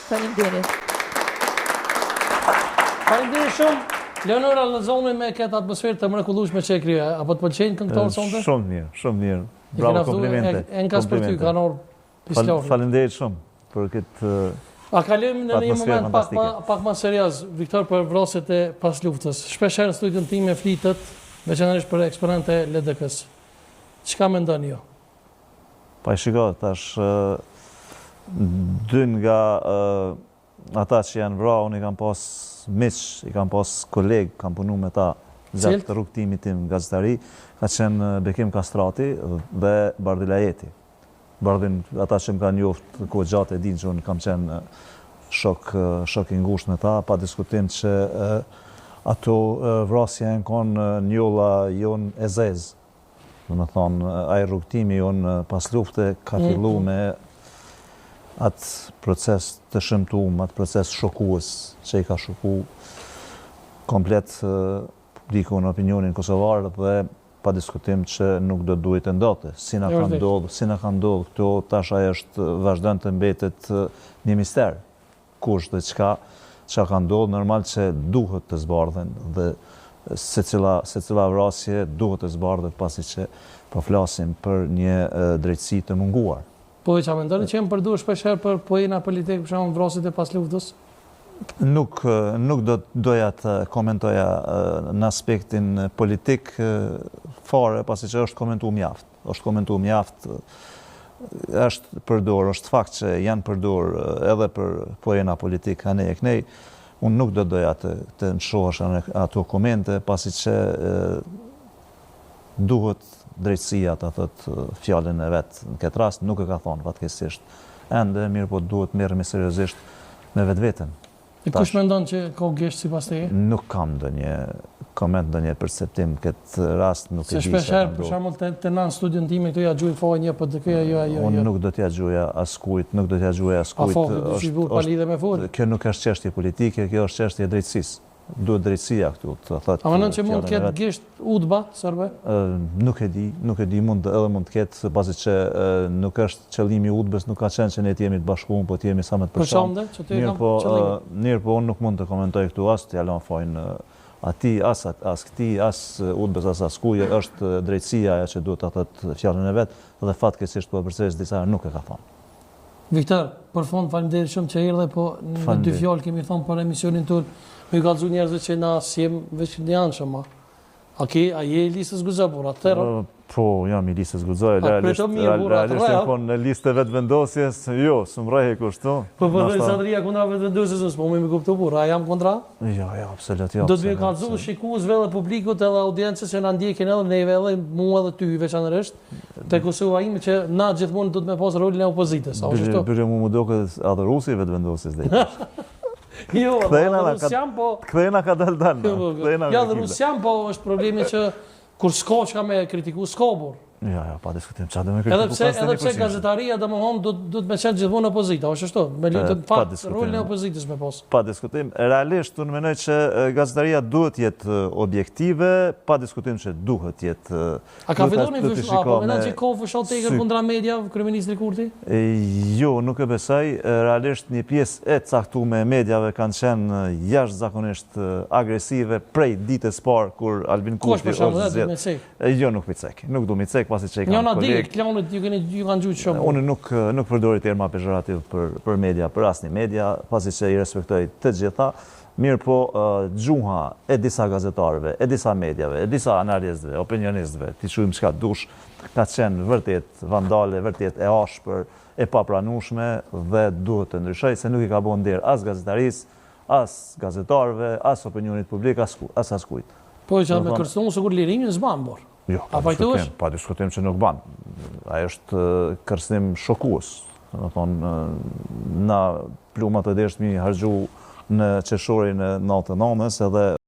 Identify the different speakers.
Speaker 1: Faleminderit.
Speaker 2: Faleminderit shumë. Leonora, lëzoni me këtë atmosferë të mrekullueshme që e krija. Apo të pëlqejnë këngëtorët sonte?
Speaker 3: Shumë mirë, shumë mirë. Bravo, komplimente.
Speaker 2: Enkas për ty, kanor Pislori.
Speaker 3: Faleminderit shumë për këtë
Speaker 2: A kalojmë në një moment pak më serioz, Viktor, për vrasjet e pas luftës. Shpesh herë në studion tim e flitet, veçanërisht për eksponente e LDK-s. Çka mendon ju?
Speaker 3: Pa shiko, tash dy nga ata që janë vrarë, unë i kam pas miq, i kam pas koleg, kam punu me ta gjatë rrugtimit tim gazetari, ka qenë Bekim Kastrati dhe Bardi Lajeti. Bardhin, ata që më kanë njoftë kohë gjatë e dinë që unë kam qenë shok i ngushtë me ta, pa diskutim që ato vrasja e në konë njolla jonë e zezë. Dhe me thonë, ajë rrugtimi jonë pas lufte ka fillu me atë proces të shëmtuar, atë proces shokues që i ka shoku komplet publikun, opinionin kosovar dhe pa diskutim që nuk do duhet të ndote. Si na ka ndodhur këto, tash ajo është vazhdon të mbetet një mister. Kush dhe çka ka ndodhur, normal që duhet të zbardhen dhe secila vrasje duhet të zbardhet pasi që po flasim për një drejtësi të munguar.
Speaker 2: Po që mendoni që jenë përdur shpesher për pojena politik, për shumë vrasit e pas luftës?
Speaker 3: Nuk doja të komentoja në aspektin politik fare, pasi që është komentu mjaft. Është komentu mjaft, është përdur, është fakt që janë përdur edhe për pojena politik anej e knej. Unë nuk doja të nëshohesh ato komente, pasi që duhet drejtësia të thëtë fjallin e vetë në këtë rast, nuk e ka thonë fatkesisht. Ende, mirë po duhet merremi seriozisht me vetë vetën.
Speaker 2: I kush mendon që ka gjesht si pas teje?
Speaker 3: Nuk kam ndonjë koment, ndonjë perceptim këtë rast, nuk e di.
Speaker 2: Se shpesh herë, për shembull, të nanë studion time këto ja gjuj fojë një, po të këja jo.
Speaker 3: Unë nuk do t'ja gjuja askujt, nuk do t'ja gjuja askujt.
Speaker 2: A fokë, të shibur pa lidhe me folë?
Speaker 3: Kjo nuk është çështje politike, kjo është çështje drejtësisë. Duhet drejtësia këtu të thotë.
Speaker 2: A mendon që mund të ketë gisht udhba serbe?
Speaker 3: Nuk e di, edhe mund të ketë, pasi që nuk është qëllimi i udhbës, nuk ka qenë që ne të jemi të bashkuar, po të jemi sa më të përshtatshëm. Mirë, po unë nuk mund të komentoj këtu as të jalon fojnë atij, as këtij, as udhbës, as askujt, është drejtësia ajo që duhet ta thotë fjalën e vet, dhe fatkeqësisht po përses disa nuk e ka thonë.
Speaker 2: Viktor, për fond faleminderit shumë që erdhe, po në dy fjalë kemi thonë për emisionin tonë. Me kallëzu njerëzve që na sjem veç në janë shumë. A je i listës Guzapur, atëherë?
Speaker 3: Po, jam i listës Guzapur. Realisht po në listë vetë vendosjes, jo, së më rejhe kështu.
Speaker 2: Po përvej Sadria kundra vetë vendosjes, nësë po me kuptu pur, a jam kundra?
Speaker 3: Jo, absolut, jo.
Speaker 2: Do të me kallëzu shikuesve dhe publikut edhe audiencës që na ndjekin edhe neve edhe mua edhe ty veçanërisht, te Kosova ime që na gjithmonë do të me pas rolin e opozitës.
Speaker 3: Bërë mu doke edhe Rusi vetë vendosjes dhe
Speaker 2: Jo, dhe Rusian po...
Speaker 3: Këthejna ka dalë.
Speaker 2: Ja, dhe Rusian po është problemi që kur s'ka që ka me kritiku, s'ka bur.
Speaker 3: Ja, pa diskutim, qa dhe me kritiku pas të një
Speaker 2: Edhe pse gazetaria dhe më honë do të me qenë gjithmonë opozita, është shto, me lutë të fatë rolin e opozitës me posë.
Speaker 3: Pa diskutim, realisht unë menoj që gazetaria duhet jetë objektive, pa diskutim që duhet jetë...
Speaker 2: A ka fillu një fështu, apo menoj që ka fështu të eker kundra media, kryeministri Kurti?
Speaker 3: Jo, nuk e besoj, realisht një pjesë e caktuar e mediave kanë qenë jashtëzakonisht agresive prej ditës parë kur Albin Kurti Jo, nuk micek, nuk du micek, pasi që i kanë kolegë.
Speaker 2: Klonët ju kanë gjujtë shumë.
Speaker 3: Unë nuk përdori terma pejorativ për media, për asnjë media, pasi që i respektoj të gjitha. Mirë po, gjuha e disa gazetarëve, e disa mediave, e disa analistëve, opinionistëve, t'i quajmë çka dush, ka qenë vërtet vandale, vërtet e ashpër, e papranueshme dhe duhet të ndryshoj, se nuk i ka bën nder as gazetarisë, as gazetarëve, as opinionit publik, as askujt.
Speaker 2: Po që me kërcënuar sigur lirimin s'ban bor.
Speaker 3: Jo, pa diskutim që nuk ban. Ajo është kërcënim shokues. Do thonë, na plumat e deshtmi harxhu në qeshorin e 99-s edhe